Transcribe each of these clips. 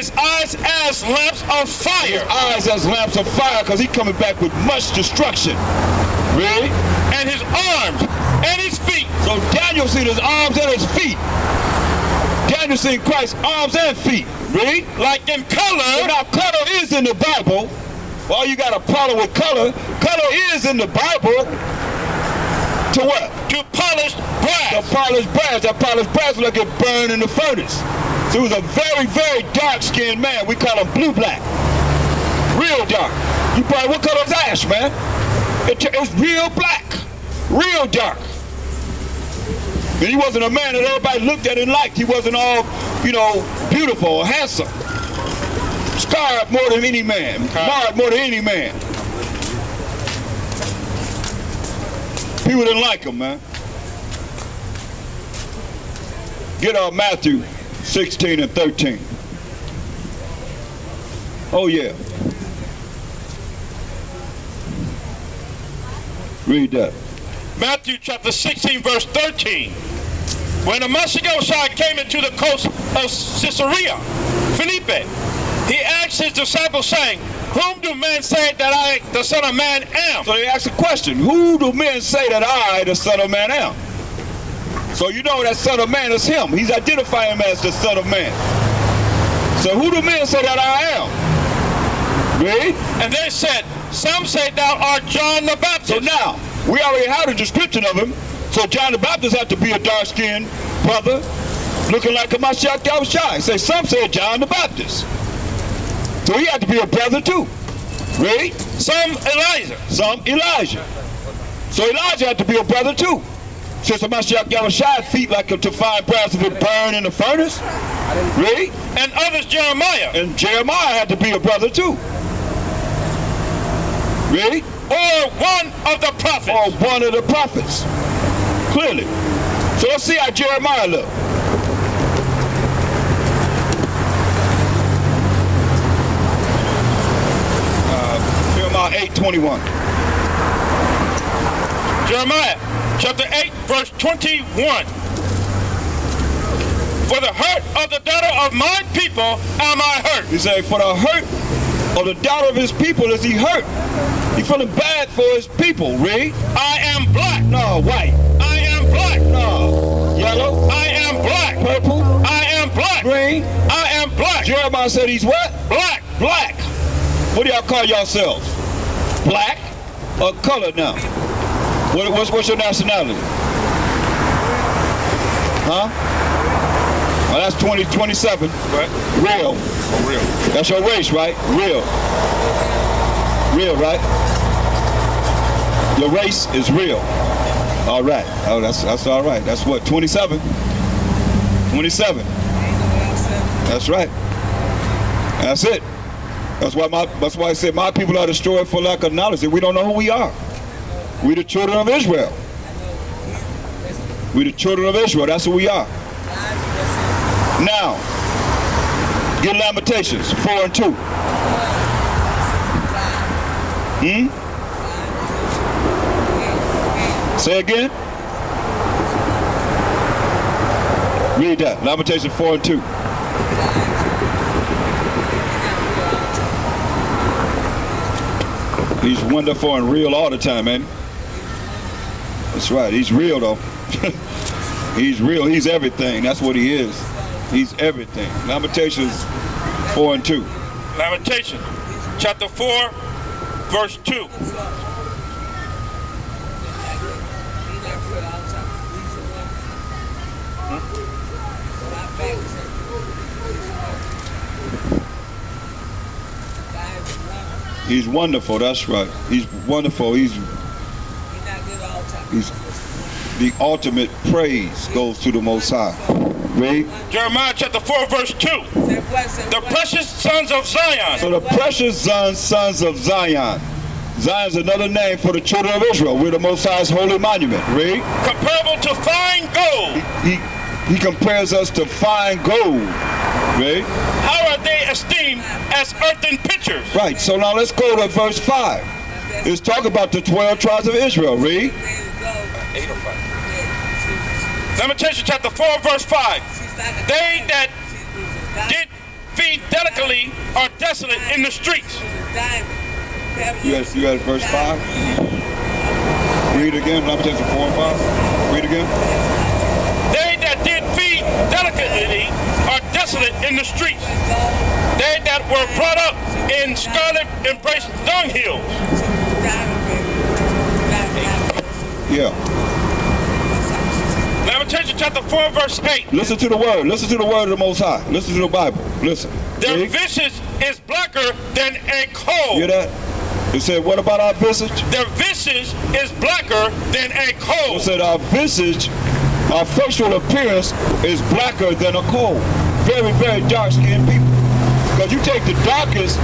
his eyes as lamps of fire. His eyes as lamps of fire, because he's coming back with much destruction. Really? And his arms and his feet. So Daniel seen his arms and his feet. Daniel seen Christ's arms and feet. Really? Like in color. So now color is in the Bible. Well, you got a problem with color. Color is in the Bible. To what? To polish brass. To polish brass. That polished brass was like it burned in the furnace. So he was a very, very dark-skinned man. We call him blue-black. Real dark. You probably, what color is ash, man? It's real black. Real dark. And he wasn't a man that everybody looked at and liked. He wasn't all, beautiful or handsome. Scarred more than any man. Marred more than any man. People didn't like him, man. Get Matthew 16 and 13. Oh, yeah. Read that. Matthew chapter 16, verse 13. When the Messiah came into the coast of Caesarea Philippi, he asked his disciples, saying, whom do men say that I, the Son of Man, am? So they asked a question. Who do men say that I, the Son of Man, am? So you know that Son of Man is him. He's identifying him as the Son of Man. So who do men say that I am? Read. And they said, some say thou art John the Baptist. So now, we already have a description of him. So John the Baptist had to be a dark-skinned brother, looking like a Mashiach Yahushua. Say, some say John the Baptist. So he had to be a brother too. Read. Some Elijah. Some Elijah. So Elijah had to be a brother too. Since the Mashiach Yahushua feet like to fine brass if it burned in the furnace. Read. And others Jeremiah. And Jeremiah had to be a brother too. Read. Or one of the prophets. Or one of the prophets. Clearly. So let's see how Jeremiah looked. Jeremiah 8:21. Jeremiah chapter 8, verse 21. For the hurt of the daughter of my people am I hurt. He said, for the hurt of the daughter of his people is he hurt. He feeling bad for his people. Read. I am black. No, white. I am black. No, yellow. I am black. Purple. I am black. Green. I am black. Jeremiah said he's what? Black. Black. What do y'all call yourselves? Black or color now? What's your nationality? Huh? Well, that's 2027. What? Real. Oh, real. That's your race, right? Real. Real, right? Your race is real. All right. Oh, that's all right. That's what, 27? 27. That's right. That's it. That's why I said my people are destroyed for lack of knowledge. We don't know who we are. We the children of Israel. We the children of Israel. That's who we are. Now, get Lamentations 4 and 2. Say again. Read that. Lamentations 4 and 2. He's wonderful and real all the time, man. That's right. He's real, though. He's real. He's everything. That's what he is. He's everything. Lamentations 4 and 2. Lamentations chapter 4, verse 2. He's wonderful, that's right. He's wonderful. He's the ultimate praise goes to the Most High. Read. Jeremiah chapter 4, verse 2. The precious sons of Zion. So the precious sons of Zion. Zion is another name for the children of Israel. We're the Most High's holy monument. Read. Comparable to fine gold. He compares us to fine gold. Read. How are they esteemed as earthen pitchers? Right. So now let's go to verse 5. It's talking about the 12 tribes of Israel. Read. 8 or 5. Lamentations chapter 4, verse 5. They that did feed delicately elderly are desolate in the streets. You got verse 5? Read again, Lamentations 4 and 5. Read again. They that did feed delicately are desolate in the streets. They that were brought up in scarlet embrace dunghills. Yeah. Lamentations chapter 4 verse 8. Listen to the word. Listen to the word of the Most High. Listen to the Bible. Listen. Their visage is blacker than a coal. Hear that? It said, what about our visage? Their visage is blacker than a coal. It said our visage, our facial appearance is blacker than a coal. Very, very dark-skinned people. Because you take the darkest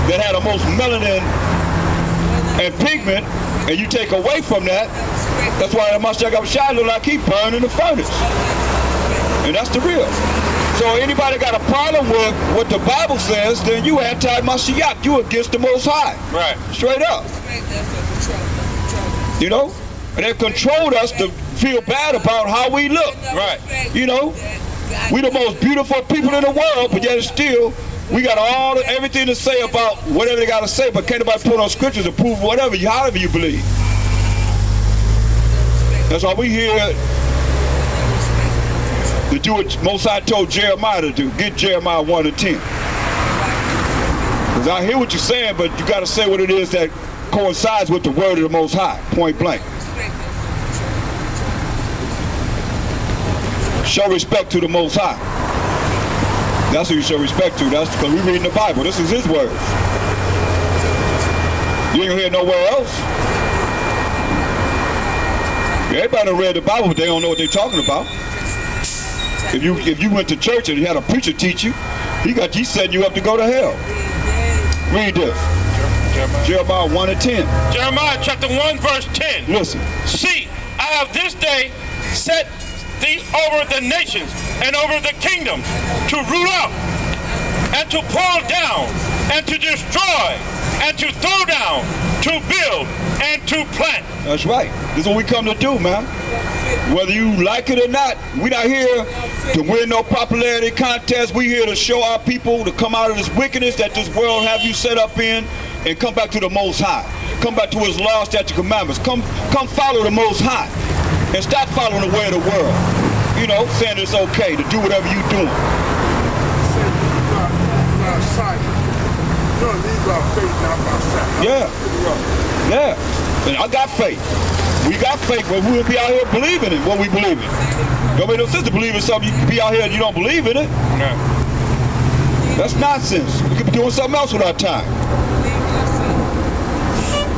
that had the most melanin and pigment, and you take away from that, that's why the Mashiach look like he burned in the furnace. And that's the real. So anybody got a problem with what the Bible says, then you anti-Mashiach. You against the Most High. Right. Straight up. You know? And they controlled us to feel bad about how we look. Right. You know? We the most beautiful people in the world, but yet still, we got everything to say about whatever they got to say, but can't nobody put on scriptures to prove whatever, however you believe. That's why we here to do what Most High told Jeremiah to do. Get Jeremiah 1 and 10. Because I hear what you're saying, but you got to say what it is that coincides with the word of the Most High, point blank. Show respect to the Most High. That's who you show respect to. That's because we're reading the Bible. This is his words. You ain't gonna hear it nowhere else. Everybody done read the Bible, but they don't know what they're talking about. If you went to church and you had a preacher teach you, he setting you up to go to hell. Read this. Jeremiah 1 and 10. Jeremiah chapter 1 verse 10. Listen. See, I have this day set thee over the nations and over the kingdom to root out and to pull down and to destroy and to throw down, to build and to plant. That's right. This is what we come to do, man. Whether you like it or not, we're not here to win no popularity contest. We're here to show our people to come out of this wickedness that this world have you set up in and come back to the Most High. Come back to his law, statute, commandments. Come follow the Most High and stop following the way of the world. You know, saying it's okay to do whatever you're doing. Yeah. Yeah. And I got faith. We got faith, but we will be out here believing in what we believe in. Don't make no sense to believe in something you be out here and you don't believe in it. No. That's nonsense. We could be doing something else with our time.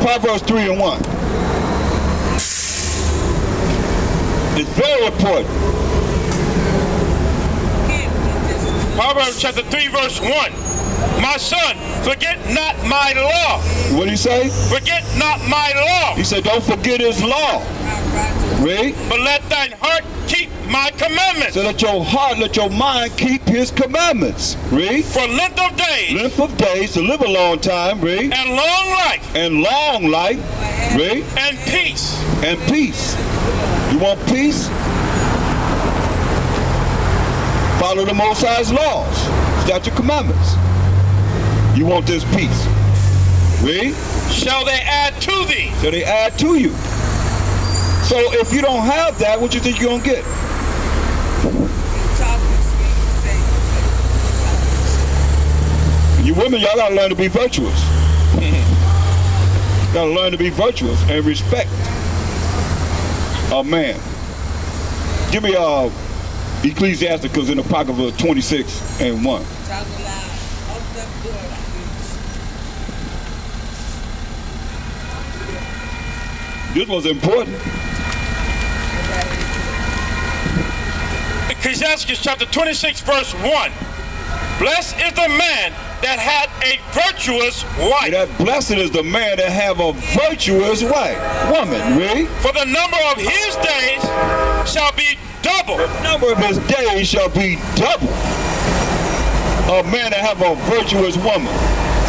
Proverbs 3 and 1. It's very important. Proverbs chapter 3 verse 1. My son, forget not my law. What did he say? Forget not my law. He said, don't forget his law. Read. But let thine heart keep my commandments. So let your heart, let your mind keep his commandments. Read. For length of days. Length of days, to live a long time. Read. And long life. And long life. Read. And peace. And peace. You want peace? Follow the Most High's laws, statute, commandments. You want this peace. Read. Shall they add to thee? Shall they add to you? So if you don't have that, what you think you're going to get? You women, y'all got to learn to be virtuous. Got to learn to be virtuous and respect a man. Give me Ecclesiasticus in the pocket of 26 and 1. This was important. Ecclesiastes chapter 26 verse 1. Blessed is the man that had a virtuous wife. That blessed is the man that have a virtuous wife. Woman, read. For the number of his days shall be double. The number of his days shall be double. A man that have a virtuous woman.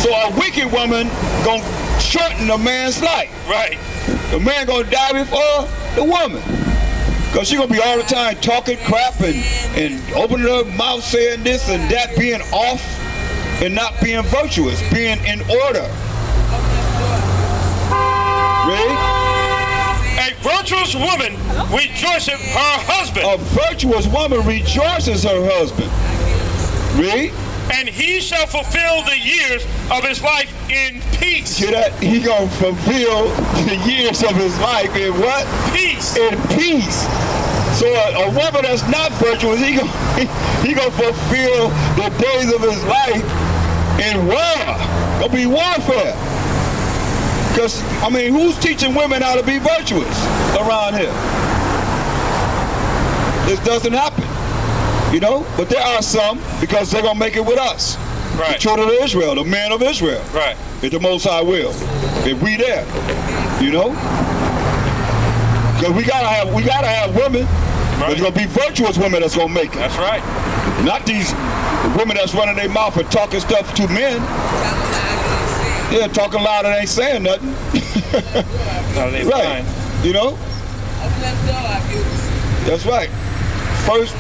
So a wicked woman gonna shorten a man's life. Right. The man gonna die before the woman. Because she gonna be all the time talking crap and opening her mouth saying this and that, being off. and not being virtuous, being in order. Read. A virtuous woman rejoices her husband. A virtuous woman rejoices her husband. Read. And he shall fulfill the years of his life in peace. See that? He gonna fulfill the years of his life in what? Peace. In peace. So a woman that's not virtuous, he gonna fulfill the days of his life in war. Gonna be warfare. Because, I mean, who's teaching women how to be virtuous around here? This doesn't happen, you know? But there are some, because they're going to make it with us. Right. The children of Israel, the men of Israel. Right. If the Most High will. If we there, you know? Because we gotta have women. Right. There's going to be virtuous women that's going to make it. That's right. Not these women that's running their mouth and talking stuff to men. Yeah, talking loud and ain't saying nothing. No, they right. fine. You know? That's right. First,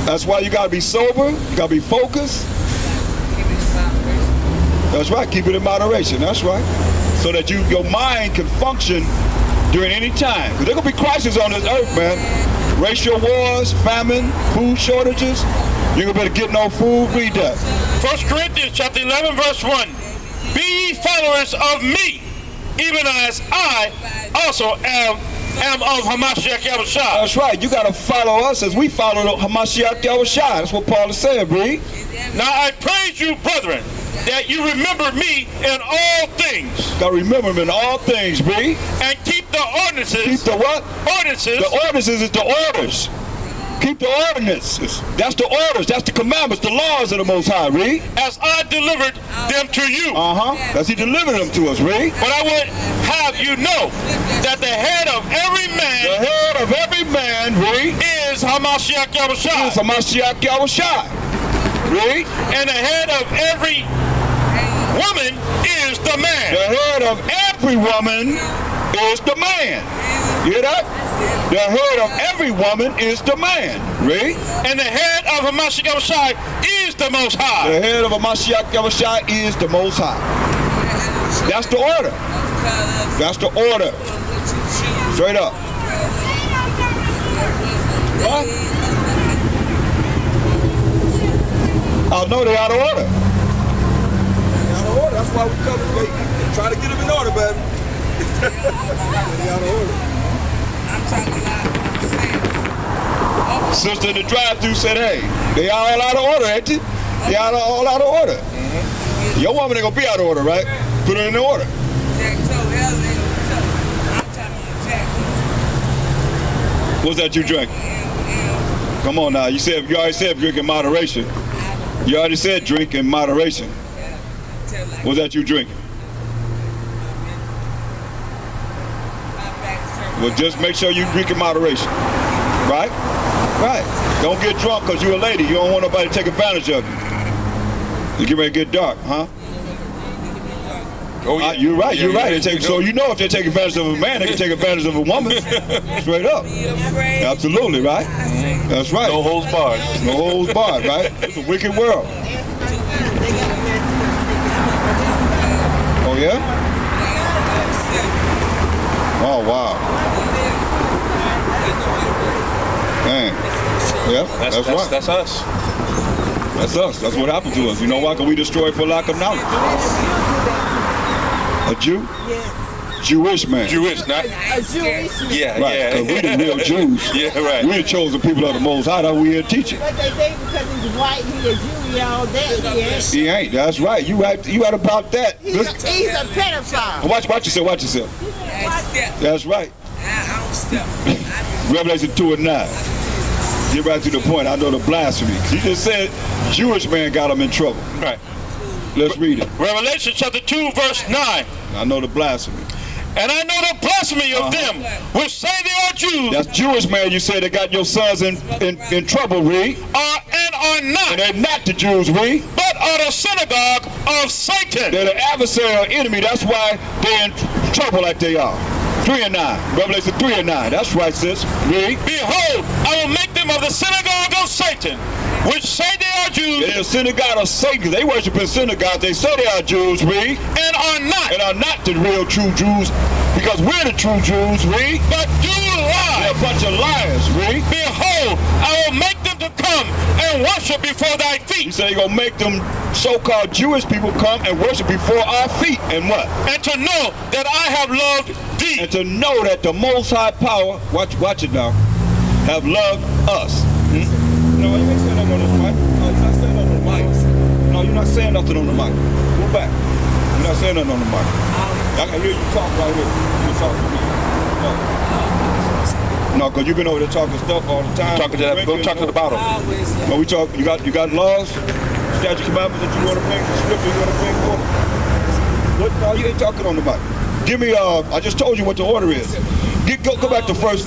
that's why you gotta be sober, you gotta be focused. That's right, keep it in moderation, that's right. So that your mind can function during any time. Because there gonna be crises on this earth, man. Racial wars, famine, food shortages. You're gonna better get no food, read that. 1 Corinthians chapter 11, verse 1. Be ye followers of me, even as I also am of Hamashiach Yahushua. That's right, you gotta follow us as we follow Hamashiach Yahushua. That's what Paul is saying, read. Now I praise you, brethren, that you remember me in all things. Gotta remember him in all things, read. And keep the ordinances. Keep the what? Ordinances. The ordinances is the orders. Keep the ordinances. That's the orders. That's the commandments, the laws of the Most High, read. As I delivered them to you. As he delivered them to us, read. But I would have you know that the head of every man. The head of every man, read. Is Hamashiach Yahushua. Is Hamashiach Yahushua. Read. And the head of every woman is the man. The head of every woman is the man. You hear that? The head of every woman is the man. Read. And the head of Hamashiach Yahushua is the Most High. The head of Hamashiach Yahushua is the Most High. That's the order. That's the order. Straight up. What? I know they're out of order. They're out of order. That's why we come and try to get them in order, baby. They're out of order. I'm talking about Sister in the drive-thru said, hey, they all out of order, ain't they? They all out of order. Mm-hmm. Your woman ain't gonna be out of order, right? Put her in the order. Jack told I'm talking about Jack. What's that you drink? Come on now, you already said drink in moderation. You already said drink in moderation. What's that you drink? Well, just make sure you drink in moderation. Right? Right. Don't get drunk because you're a lady. You don't want nobody to take advantage of you. You get ready to get dark, huh? Oh, yeah. You're right, you're right. Yeah. So you know if they take advantage of a man, they can take advantage of a woman. Straight up. Absolutely, right? That's right. No holds barred. No holds barred, right? It's a wicked world. Oh, yeah? Oh, wow. Man. Yeah, that's right. That's us. That's us. That's what happened to us. You know why? Because we destroyed for lack of knowledge. A Jew? Yes. Jewish man. Jewish, not. A Jewish. Yeah, Right, yeah. because we the real Jews. Yeah, right. We the chosen people of the Most High. That's what we here teaching. But they think because he's white, he a Jew, he all that. Yes. He ain't. That's right. You right about that. He's a pedophile. Watch yourself. That's right. I don't step. Revelation 2:9. Get right to the point. I know the blasphemy. You just said Jewish man got him in trouble. Right. Let's read it. Revelation chapter 2, verse 9. I know the blasphemy. And I know the blasphemy of them which say they are Jews. That's Jewish man you say that got your sons in trouble, read. Are and are not. And they're not the Jews, read. But are the synagogue of Satan. They're the adversary or enemy. That's why they're in trouble like they are. 3 and 9. Revelation 3 and 9. That's right, sis. Read. Behold, I will make them of the synagogue of Satan, which say they are Jews. They're the synagogue of Satan. They worship in synagogues. They say they are Jews. Read. And are not. And are not the real true Jews, because we're the true Jews. Read. But do lie. They're a bunch of liars. Read. Behold, I will make them to come and worship before thy He feet. said he's going to make them so-called Jewish people come and worship before our feet. And what? And to know that I have loved thee. And to know that the Most High Power, watch it now, have loved us. No, you ain't saying nothing on this mic. No, you're not saying nothing on the mic. No, you're not saying nothing on the mic. Go back. You're not saying nothing on the mic. I can hear you talk right here. You talk to me. No, because you've been over there talking stuff all the time. Talking to that, go talk to the bottom. No, we talk. You got laws, statute commandments that you want to bring, scripture you want to bring forth. What? No, you ain't talking on the mic. Give me. I just told you what the order is. Go back to first.